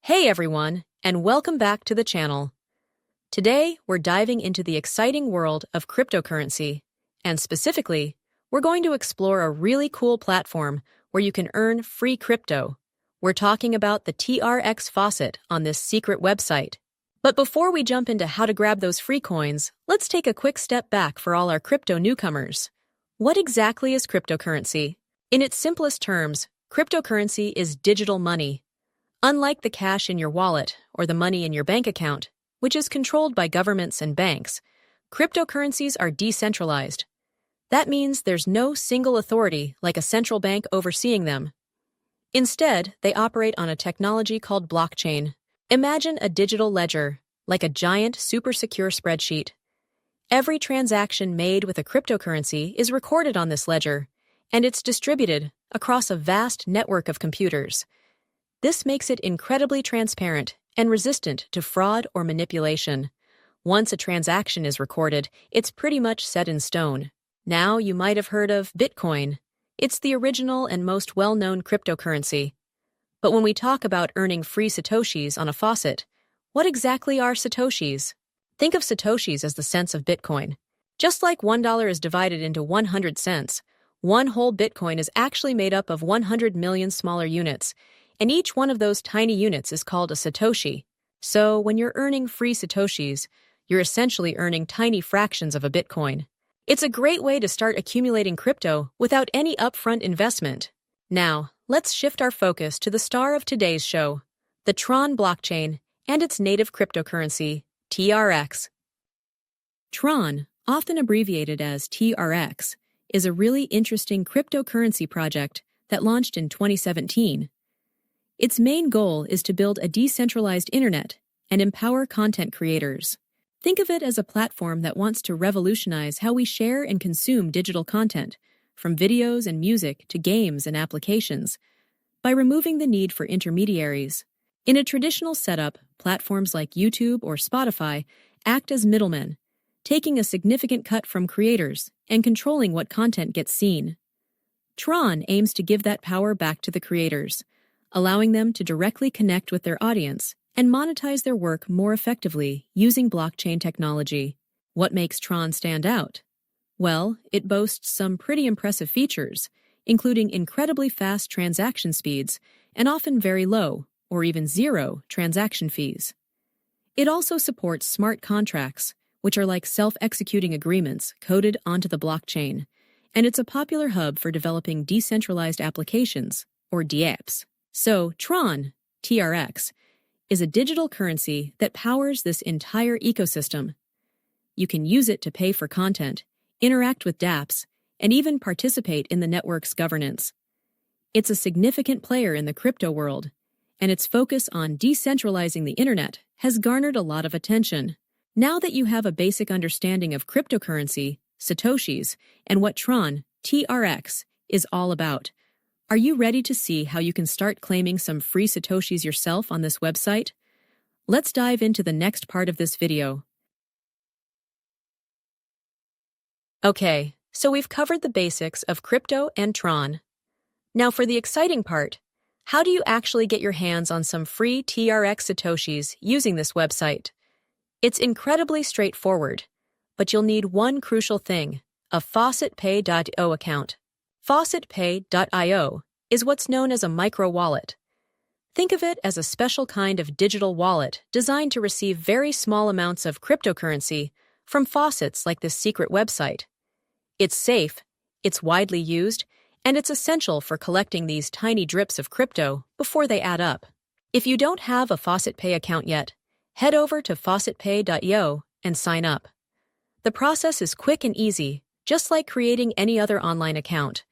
Hey everyone, and welcome back to the channel. Today, we're diving into the exciting world of cryptocurrency, and specifically, we're going to explore a really cool platform where you can earn free crypto. We're talking about the TRX faucet on this secret website. But before we jump into how to grab those free coins, let's take a quick step back for all our crypto newcomers. What exactly is cryptocurrency? In its simplest terms, cryptocurrency is digital money. Unlike the cash in your wallet or the money in your bank account, which is controlled by governments and banks, cryptocurrencies are decentralized. That means there's no single authority like a central bank overseeing them. Instead, they operate on a technology called blockchain. Imagine a digital ledger, like a giant, super secure spreadsheet. Every transaction made with a cryptocurrency is recorded on this ledger, and it's distributed across a vast network of computers. This makes it incredibly transparent and resistant to fraud or manipulation. Once a transaction is recorded, it's pretty much set in stone. Now you might have heard of Bitcoin. It's the original and most well-known cryptocurrency. But when we talk about earning free satoshis on a faucet, what exactly are satoshis? Think of satoshis as the cents of Bitcoin. Just like $1 is divided into 100 cents, one whole Bitcoin is actually made up of 100 million smaller units, and each one of those tiny units is called a satoshi. So when you're earning free satoshis, you're essentially earning tiny fractions of a Bitcoin. It's a great way to start accumulating crypto without any upfront investment. Now, let's shift our focus to the star of today's show, the TRON blockchain and its native cryptocurrency, TRX. TRON, often abbreviated as TRX, is a really interesting cryptocurrency project that launched in 2017. Its main goal is to build a decentralized internet and empower content creators. Think of it as a platform that wants to revolutionize how we share and consume digital content, from videos and music to games and applications, by removing the need for intermediaries. In a traditional setup, platforms like YouTube or Spotify act as middlemen, taking a significant cut from creators and controlling what content gets seen. TRON aims to give that power back to the creators, allowing them to directly connect with their audience and monetize their work more effectively using blockchain technology. What makes TRON stand out? Well, it boasts some pretty impressive features, including incredibly fast transaction speeds and often very low, or even zero, transaction fees. It also supports smart contracts, which are like self-executing agreements coded onto the blockchain, and it's a popular hub for developing decentralized applications, or dApps. So, TRON, TRX, is a digital currency that powers this entire ecosystem. You can use it to pay for content, interact with dApps, and even participate in the network's governance. It's a significant player in the crypto world, and its focus on decentralizing the internet has garnered a lot of attention. Now that you have a basic understanding of cryptocurrency, satoshis, and what TRON, TRX, is all about, are you ready to see how you can start claiming some free satoshis yourself on this website? Let's dive into the next part of this video. Okay, so we've covered the basics of crypto and TRON. Now for the exciting part, how do you actually get your hands on some free TRX satoshis using this website? It's incredibly straightforward, but you'll need one crucial thing, a FaucetPay.io account. FaucetPay.io is what's known as a micro-wallet. Think of it as a special kind of digital wallet designed to receive very small amounts of cryptocurrency from faucets like this secret website. It's safe, it's widely used, and it's essential for collecting these tiny drips of crypto before they add up. If you don't have a FaucetPay account yet, head over to FaucetPay.io and sign up. The process is quick and easy, just like creating any other online account.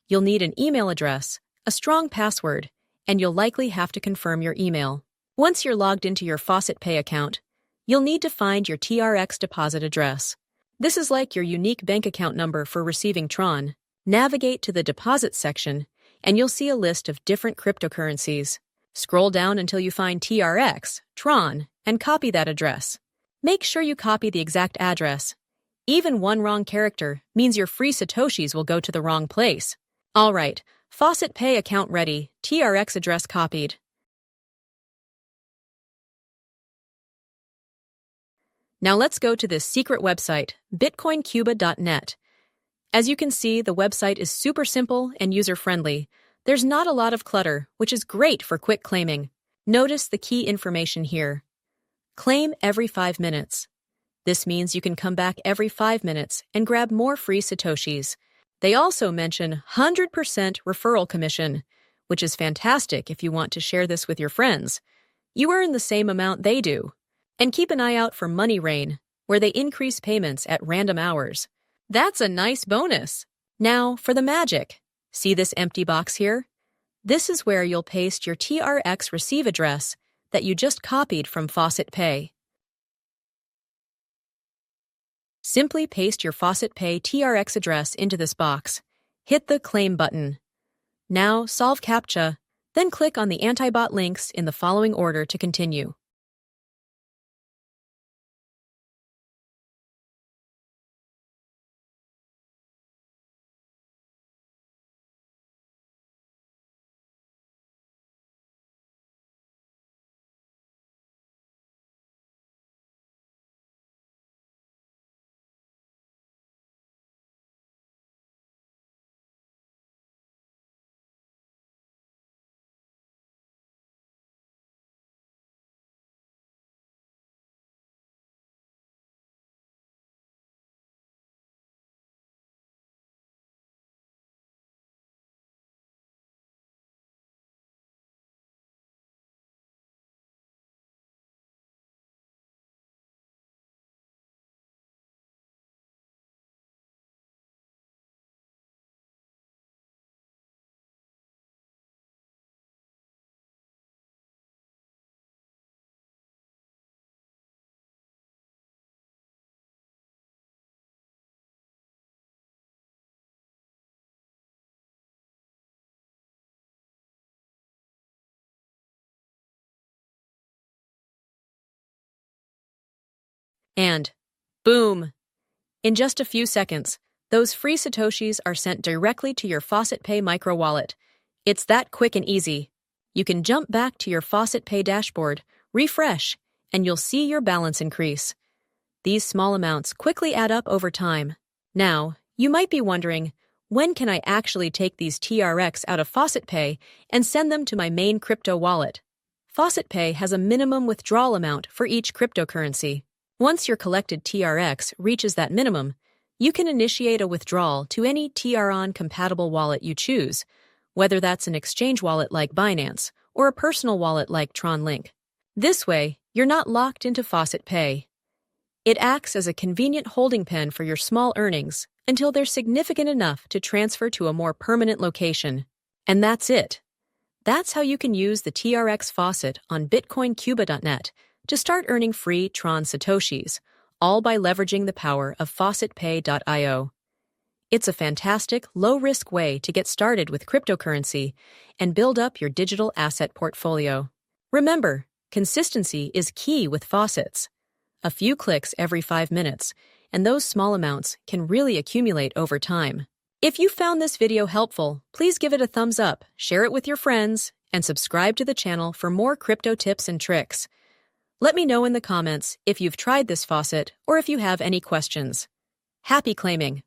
You'll need an email address, a strong password, and you'll likely have to confirm your email. Once you're logged into your FaucetPay account, you'll need to find your TRX deposit address. This is like your unique bank account number for receiving TRON. Navigate to the deposit section, and you'll see a list of different cryptocurrencies. Scroll down until you find TRX, TRON, and copy that address. Make sure you copy the exact address. Even one wrong character means your free satoshis will go to the wrong place. All right, FaucetPay account ready, TRX address copied. Now let's go to this secret website, bitcoincuba.net. As you can see, the website is super simple and user-friendly. There's not a lot of clutter, which is great for quick claiming. Notice the key information here. Claim every 5 minutes. This means you can come back every 5 minutes and grab more free satoshis. They also mention 100% referral commission, which is fantastic if you want to share this with your friends. You earn the same amount they do. And keep an eye out for Money Rain, where they increase payments at random hours. That's a nice bonus. Now for the magic. See this empty box here? This is where you'll paste your TRX receive address that you just copied from FaucetPay. Simply paste your FaucetPay TRX address into this box. Hit the Claim button. Now solve CAPTCHA, then click on the anti-bot links in the following order to continue. And boom! In just a few seconds, those free satoshis are sent directly to your FaucetPay micro wallet. It's that quick and easy. You can jump back to your FaucetPay dashboard, refresh, and you'll see your balance increase. These small amounts quickly add up over time. Now, you might be wondering, when can I actually take these TRX out of FaucetPay and send them to my main crypto wallet? FaucetPay has a minimum withdrawal amount for each cryptocurrency. Once your collected TRX reaches that minimum, you can initiate a withdrawal to any TRON-compatible wallet you choose, whether that's an exchange wallet like Binance or a personal wallet like TRON Link. This way, you're not locked into FaucetPay. It acts as a convenient holding pen for your small earnings until they're significant enough to transfer to a more permanent location. And that's it. That's how you can use the TRX faucet on bitcoincuba.net to start earning free TRON satoshis, all by leveraging the power of FaucetPay.io. It's a fantastic, low-risk way to get started with cryptocurrency and build up your digital asset portfolio. Remember, consistency is key with faucets. A few clicks every 5 minutes, and those small amounts can really accumulate over time. If you found this video helpful, please give it a thumbs up, share it with your friends, and subscribe to the channel for more crypto tips and tricks. Let me know in the comments if you've tried this faucet or if you have any questions. Happy claiming!